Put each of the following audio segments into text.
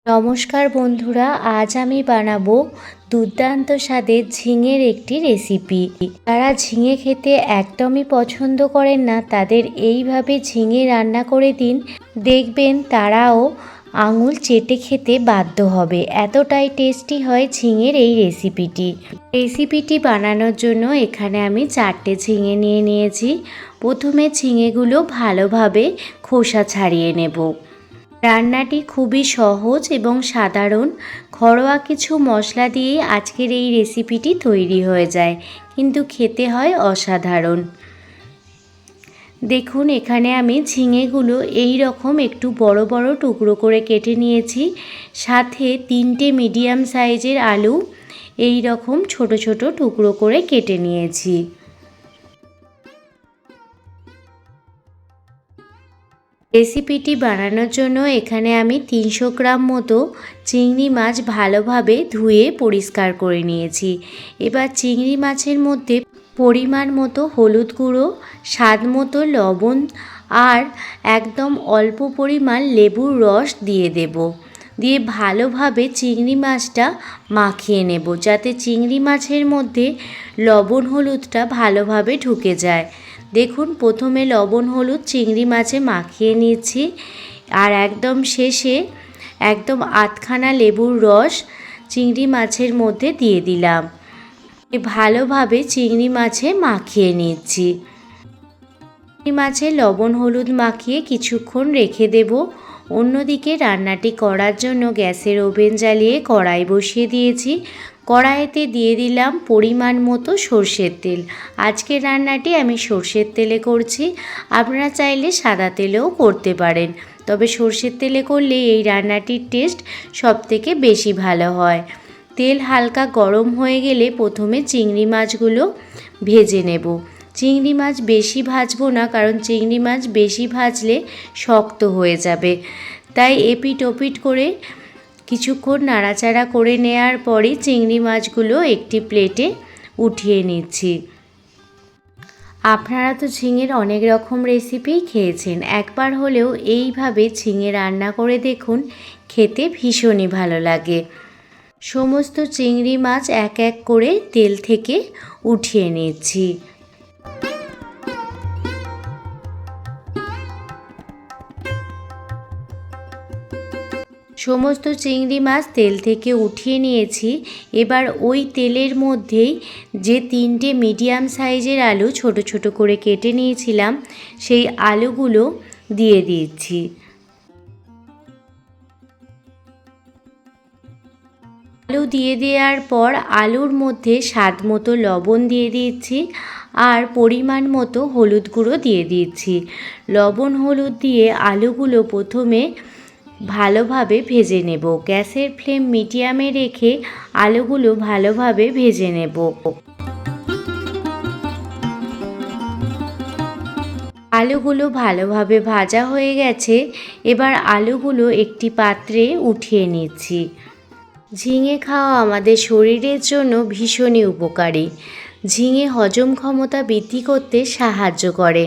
নমস্কার বন্ধুরা, আজ আমি বানাবো দুর্দান্ত স্বাদের ঝিঙের একটি রেসিপি। যারা ঝিঙে খেতে একদমই পছন্দ করেন না তাদের এইভাবে ঝিঙে রান্না করে দিন, দেখবেন তারাও আঙুল চেটে খেতে বাধ্য হবে। এতটাই টেস্টি হয় ঝিঙের এই রেসিপিটি বানানোর জন্য এখানে আমি 4টে ঝিঙে নিয়েছি। প্রথমে ঝিঙেগুলো ভালোভাবে খোসা ছাড়িয়ে নেব। রান্নাটি খুবই সহজ এবং সাধারণ। ঘরোয়া কিছু মশলা দিয়েই আজকের এই রেসিপিটি তৈরি হয়ে যায়, কিন্তু খেতে হয় অসাধারণ। দেখুন, এখানে আমি ঝিঙেগুলো এই রকম একটু বড় বড় টুকরো করে কেটে নিয়েছি। সাথে 3টে মিডিয়াম সাইজের আলু এই রকম ছোট ছোট টুকরো করে কেটে নিয়েছি। রেসিপিটি বানানোর জন্য এখানে আমি 300 গ্রাম মতো চিংড়ি মাছ ভালোভাবে ধুয়ে পরিষ্কার করে নিয়েছি। এবার চিংড়ি মাছের মধ্যে পরিমাণ মতো হলুদ গুঁড়ো, স্বাদ মতো লবণ আর একদম অল্প পরিমাণ লেবুর রস দিয়ে ভালোভাবে চিংড়ি মাছটা মাখিয়ে নেব, যাতে চিংড়ি মাছের মধ্যে লবণ হলুদটা ভালোভাবে ঢুকে যায়। দেখুন, প্রথমে লবণ হলুদ চিংড়ি মাছে মাখিয়ে নিচ্ছি, আর একদম শেষে একদম আধখানা লেবুর রস চিংড়ি মাছের মধ্যে দিয়ে দিলাম। ভালোভাবে চিংড়ি মাছে মাখিয়ে নিচ্ছি। চিংড়ি মাছে লবণ হলুদ মাখিয়ে কিছুক্ষণ রেখে দেব। অন্যদিকে রান্নাটি করার জন্য গ্যাসের ওভেন জ্বালিয়ে কড়াই বসিয়ে দিয়েছি। কড়াইতে দিয়ে দিলাম পরিমাণ মতো সর্ষের তেল। আজকের রান্নাটি আমি সর্ষের তেলে করছি, আপনারা চাইলে সাদা তেলেও করতে পারেন, তবে সর্ষের তেলে করলে এই রান্নাটির টেস্ট সবথেকে বেশি ভালো হয়। তেল হালকা গরম হয়ে গেলে প্রথমে চিংড়ি মাছগুলো ভেজে নেব। চিংড়ি মাছ বেশি ভাজবো না, কারণ চিংড়ি মাছ বেশি ভাজলে শক্ত হয়ে যাবে। তাই এপিট ওপিট করে কিছুক্ষণ নাড়াচাড়া করে নেওয়ার পরই চিংড়ি মাছগুলো একটি প্লেটে উঠিয়ে নিচ্ছি। আপনারা তো ঝিঙের অনেক রকম রেসিপি খেয়েছেন, একবার হলেও এইভাবে ঝিঙে রান্না করে দেখুন, খেতে ভীষণই ভালো লাগে। সমস্ত চিংড়ি মাছ এক এক করে তেল থেকে উঠিয়ে নিচ্ছি। সমস্ত চিংড়ি মাছ তেল থেকে উঠিয়ে নিয়েছি। এবার ওই তেলের মধ্যেই যে 3টে মিডিয়াম সাইজের আলু ছোট ছোট করে কেটে নিয়েছিলাম, সেই আলুগুলো দিয়ে দিচ্ছি। আলু দিয়ে দেওয়ার পর আলুর মধ্যে স্বাদ মতো লবণ দিয়ে দিচ্ছি, আর পরিমাণ মতো হলুদ গুঁড়ো দিয়ে দিচ্ছি। লবণ হলুদ দিয়ে আলুগুলো প্রথমে ভালোভাবে ভেজে নেব। গ্যাসের ফ্লেম মিডিয়ামে রেখে আলুগুলো ভালোভাবে ভেজে নেব। আলুগুলো ভালোভাবে ভাজা হয়ে গেছে। এবার আলুগুলো একটি পাত্রে উঠিয়ে নিচ্ছি। ঝিঙে খাওয়া আমাদের শরীরের জন্য ভীষণই উপকারী। ঝিঙে হজম ক্ষমতা বৃদ্ধি করতে সাহায্য করে।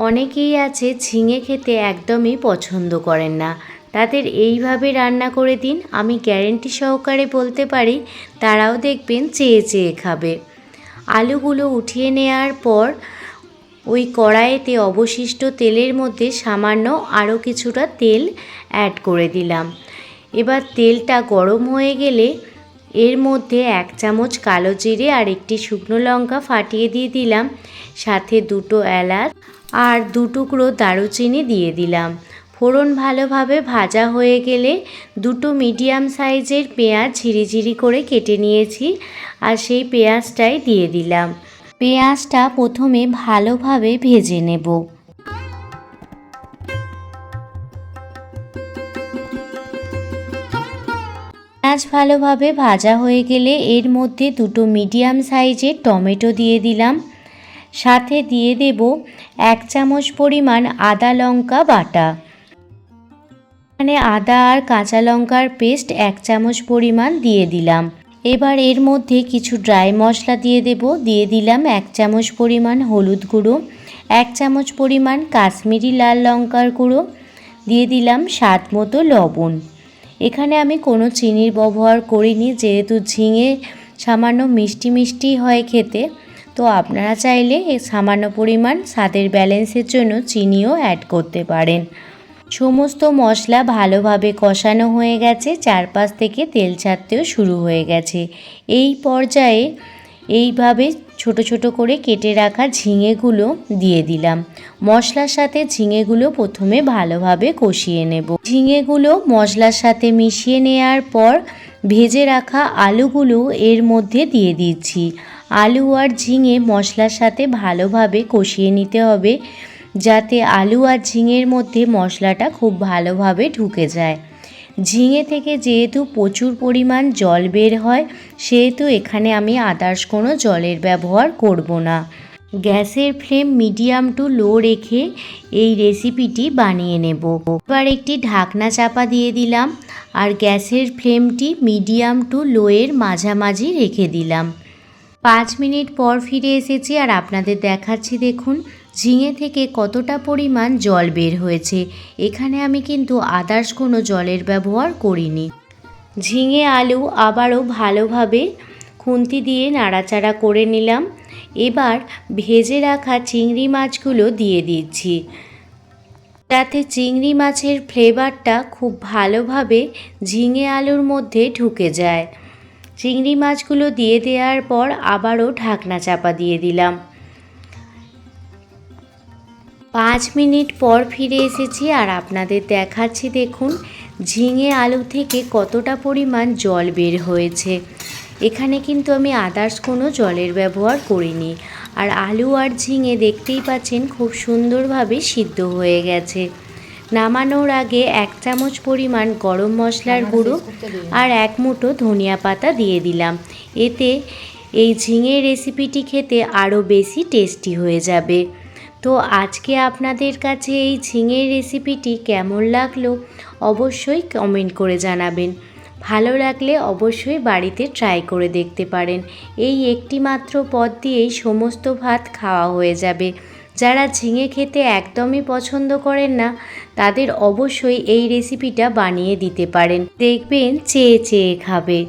অনেকেই আছে ঝিঙে খেতে একদমই পছন্দ করেন না, তাদের এইভাবে রান্না করে দিন, আমি গ্যারেন্টি সহকারে বলতে পারি তারাও দেখবেন চেয়ে চেয়ে খাবে। আলুগুলো উঠিয়ে নেওয়ার পর ওই কড়াইতে অবশিষ্ট তেলের মধ্যে সামান্য আরও কিছুটা তেল অ্যাড করে দিলাম। এবার তেলটা গরম হয়ে গেলে এর মধ্যে 1 চামচ কালো জিরে আর একটি শুকনো লঙ্কা ফাটিয়ে দিয়ে দিলাম, সাথে 2টো এলাচ আর 2 টুকরো দারুচিনি দিয়ে দিলাম। ফোড়ন ভালোভাবে ভাজা হয়ে গেলে 2টো মিডিয়াম সাইজের পেঁয়াজ ঝিরিঝিরি করে কেটে নিয়েছি, আর সেই পেঁয়াজটাই দিয়ে দিলাম। পেঁয়াজটা প্রথমে ভালোভাবে ভেজে নেব। পেঁয়াজ ভালোভাবে ভাজা হয়ে গেলে এর মধ্যে 2টো মিডিয়াম সাইজের টমেটো দিয়ে দিলাম, সাথে দিয়ে দেব 1 চামচ পরিমাণ আদা লঙ্কা বাটা। এখানে আদা আর কাঁচা লঙ্কার পেস্ট 1 চামচ পরিমাণ দিয়ে দিলাম। এবার এর মধ্যে কিছু ড্রাই মশলা দিয়ে দিলাম 1 চামচ পরিমাণ হলুদ গুঁড়ো, 1 চামচ পরিমাণ কাশ্মীরি লাল লঙ্কার গুঁড়ো, দিয়ে দিলাম স্বাদ মতো লবণ। এখানে আমি কোনো চিনির ব্যবহার করিনি, যেহেতু ঝিঙে সামান্য মিষ্টি মিষ্টি হয় খেতে। তো আপনারা চাইলে সামান্য পরিমাণ স্বাদের ব্যালেন্সের জন্য চিনিও অ্যাড করতে পারেন। সমস্ত মশলা ভালোভাবে কষানো হয়ে গেছে, চারপাশ থেকে তেল ছাড়তেও শুরু হয়ে গেছে। এই পর্যায়ে এইভাবে ছোট ছোট করে কেটে রাখা ঝিঙেগুলো দিয়ে দিলাম। মশলার সাথে ঝিঙেগুলো প্রথমে ভালোভাবে কষিয়ে নেব। ঝিঙেগুলো মশলার সাথে মিশিয়ে নেওয়ার পর ভেজে রাখা আলুগুলো এর মধ্যে দিয়ে দিচ্ছি। আলু আর ঝিঙে মশলার সাথে ভালোভাবে কষিয়ে নিতে হবে, যাতে আলু আর ঝিঙের মধ্যে মশলাটা খুব ভালোভাবে ঢুকে যায়। ঝিঙে থেকে যেহেতু প্রচুর পরিমাণ জল বের হয়, সেহেতু এখানে আমি আদার্স কোনো জলের ব্যবহার করব না। গ্যাসের ফ্লেম মিডিয়াম টু লো রেখে এই রেসিপিটি বানিয়ে নেব। এবার একটি ঢাকনা চাপা দিয়ে দিলাম আর গ্যাসের ফ্লেমটি মিডিয়াম টু লোয়ের মাঝামাঝি রেখে দিলাম। 5 মিনিট পর ফিরে এসেছি আর আপনাদের দেখাচ্ছি, দেখুন ঝিঙে থেকে কতটা পরিমাণ জল বের হয়েছে। এখানে আমি কিন্তু আদার্স কোনো জলের ব্যবহার করিনি। ঝিঙে আলু আবারও ভালোভাবে খুন্তি দিয়ে নাড়াচাড়া করে নিলাম। এবার ভেজে রাখা চিংড়ি মাছগুলো দিয়ে দিচ্ছি, যাতে চিংড়ি মাছের ফ্লেভারটা খুব ভালোভাবে ঝিঙে আলুর মধ্যে ঢুকে যায়। চিংড়ি মাছগুলো দিয়ে দেওয়ার পর আবারও ঢাকনা চাপা দিয়ে দিলাম। 5 মিনিট পর ফিরে এসেছি আর আপনাদের দেখাচ্ছি, দেখুন ঝিঙে আলু থেকে কতটা পরিমাণ জল বের হয়েছে। এখানে কিন্তু আমি আদার্স কোনো জলের ব্যবহার করিনি। আর আলু আর ঝিঙে দেখতেই পাচ্ছেন খুব সুন্দরভাবে সিদ্ধ হয়ে গেছে। নামানোর আগে 1 চামচ পরিমাণ গরম মশলার গুঁড়ো আর 1 মুঠো ধনিয়া পাতা দিয়ে দিলাম। এতে এই ঝিঙে রেসিপিটি খেতে আরও বেশি টেস্টি হয়ে যাবে। তো আজকে আপনাদের কাছে এই ঝিঙের রেসিপিটি কেমন লাগলো অবশ্যই কমেন্ট করে জানাবেন। ভালো লাগলে অবশ্যই বাড়িতে ট্রাই করে দেখতে পারেন। এই একটি মাত্র পদ দিয়েই সমস্ত ভাত খাওয়া হয়ে যাবে। যারা ঝিঙে খেতে একদমই পছন্দ করেন না, তাদের অবশ্যই এই রেসিপিটা বানিয়ে দিতে পারেন, দেখবেন চেয়ে চেয়ে খাবে।